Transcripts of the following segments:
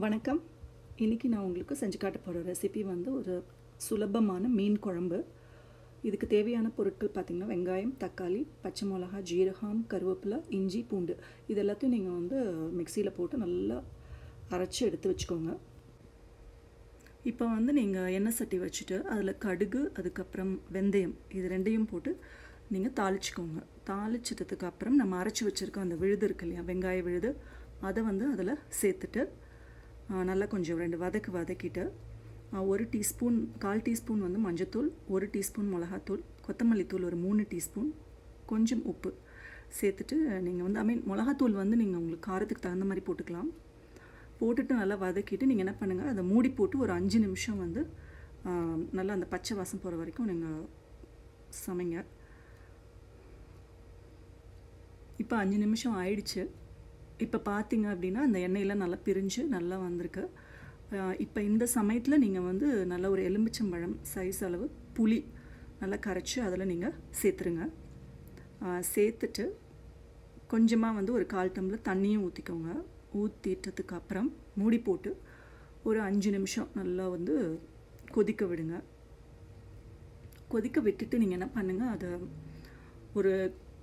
வணக்கம். இன்னைக்கு நான் உங்களுக்கு செஞ்சு காட்ட போகிற ரெசிபி வந்து ஒரு சுலபமான மீன் குழம்பு. இதுக்கு தேவையான பொருட்கள் பார்த்திங்கன்னா வெங்காயம், தக்காளி, பச்சை மிளகா, ஜீரகம், கருவேப்பிலை, இஞ்சி, பூண்டு இது எல்லாத்தையும் நீங்கள் வந்து மிக்சியில் போட்டு நல்லா அரைச்சி எடுத்து வச்சுக்கோங்க. இப்போ வந்து நீங்கள் எண்ணெய் சட்டி வச்சுட்டு அதில் கடுகு, அதுக்கப்புறம் வெந்தயம் இது ரெண்டையும் போட்டு நீங்கள் தாளிச்சிக்கோங்க. தாளிச்சிட்டதுக்கு அப்புறம் நம்ம அரைச்சி வச்சுருக்க அந்த விழுது இருக்கு இல்லையா, வெங்காய விழுது, அதை வந்து அதில் சேர்த்துட்டு நல்லா கொஞ்சம் வதக்கிட்டு 1 டீஸ்பூன் 1/4 டீஸ்பூன் வந்து மஞ்சத்தூள், 1 டீஸ்பூன் மிளகாத்தூள், கொத்தமல்லி தூள் ஒரு 3 டீஸ்பூன், கொஞ்சம் உப்பு சேர்த்துட்டு நீங்கள் வந்து மிளகாத்தூள் வந்து நீங்கள் உங்களுக்கு காரத்துக்கு தகுந்த மாதிரி போட்டுக்கலாம். போட்டுட்டு நல்லா வதக்கிட்டு நீங்கள் என்ன பண்ணுங்கள், அதை மூடி போட்டு ஒரு 5 நிமிஷம் வந்து நல்லா அந்த பச்சை வாசம் போகிற வரைக்கும் நீங்கள் சமைங்க. இப்போ 5 நிமிஷம் ஆயிடுச்சு. இப்போ பார்த்தீங்க அப்படின்னா அந்த எண்ணெயெல்லாம் நல்லா பிரிஞ்சு நல்லா வந்திருக்கு. இப்போ இந்த சமயத்தில் நீங்கள் வந்து நல்ல ஒரு எலுமிச்சம்பழம் சைஸ் அளவு புளி நல்லா கரைச்சி அதில் நீங்கள் சேர்த்துருங்க. சேர்த்துட்டு கொஞ்சமாக வந்து ஒரு 1/4 டம்ளர் தண்ணியும் ஊற்றிக்கோங்க. ஊற்றிட்டதுக்கு அப்புறம் மூடி போட்டு ஒரு 5 நிமிஷம் நல்லா வந்து கொதிக்க விடுங்க. கொதிக்க விட்டுட்டு நீங்கள் என்ன பண்ணுங்கள், அதை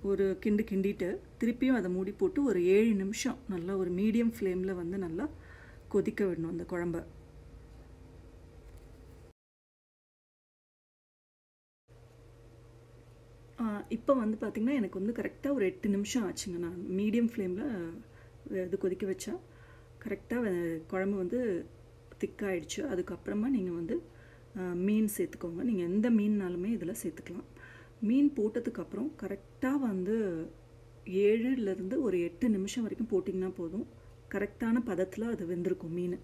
ஒரு கிண்டிட்டு திருப்பியும் அதை மூடி போட்டு ஒரு 7 நிமிஷம் நல்லா ஒரு மீடியம் ஃப்ளேமில் வந்து நல்லா கொதிக்க விடணும் அந்த குழம்ப. இப்போ வந்து பார்த்திங்கன்னா எனக்கு வந்து கரெக்டாக ஒரு 8 நிமிஷம் ஆச்சுங்க. நான் மீடியம் ஃப்ளேமில் இது கொதிக்க வச்சா கரெக்டாக குழம்பு வந்து திக்காயிடுச்சு. அதுக்கப்புறமா நீங்கள் வந்து மீன் சேர்த்துக்கோங்க. நீங்கள் எந்த மீன்னாலுமே இதில் சேர்த்துக்கலாம். மீன் போட்டதுக்கப்புறம் கரெக்டாக வந்து 7லேருந்து ஒரு 8 நிமிஷம் வரைக்கும் போட்டிங்கன்னா போதும். கரெக்டான பதத்தில் அது வெந்திருக்கும் மீன்.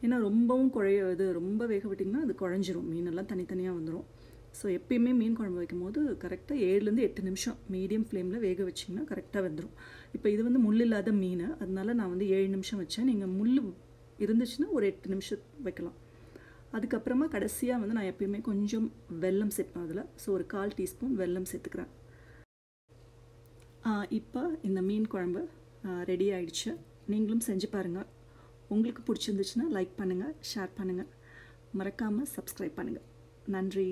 ஏன்னா ரொம்பவும் ரொம்ப வேக விட்டிங்கன்னா அது குழஞ்சிரும், மீனெல்லாம் தனித்தனியாக வந்துடும். ஸோ எப்பயுமே மீன் குழம்பு வைக்கும் போது கரெக்டாக 7லேருந்து 8 நிமிஷம் மீடியம் ஃப்ளேமில் வேக வச்சிங்கன்னா கரெக்டாக வெந்துடும். இப்போ இது வந்து முள் இல்லாத மீன், அதனால நான் வந்து 7 நிமிஷம் வச்சேன். நீங்கள் முள் இருந்துச்சுன்னா ஒரு 8 நிமிஷம் வைக்கலாம். அதுக்கப்புறமா கடைசியாக வந்து நான் எப்பயுமே கொஞ்சம் வெல்லம் சேர்ப்பேன் அதில். ஸோ ஒரு 1/4 டீஸ்பூன் வெல்லம் சேர்த்துக்கிறேன். இப்போ இந்த மீன் குழம்பு ரெடி ஆயிடுச்சு. நீங்களும் செஞ்சு பாருங்கள். உங்களுக்கு பிடிச்சிருந்துச்சுன்னா லைக் பண்ணுங்கள், ஷேர் பண்ணுங்கள், மறக்காமல் சப்ஸ்கிரைப் பண்ணுங்கள். நன்றி.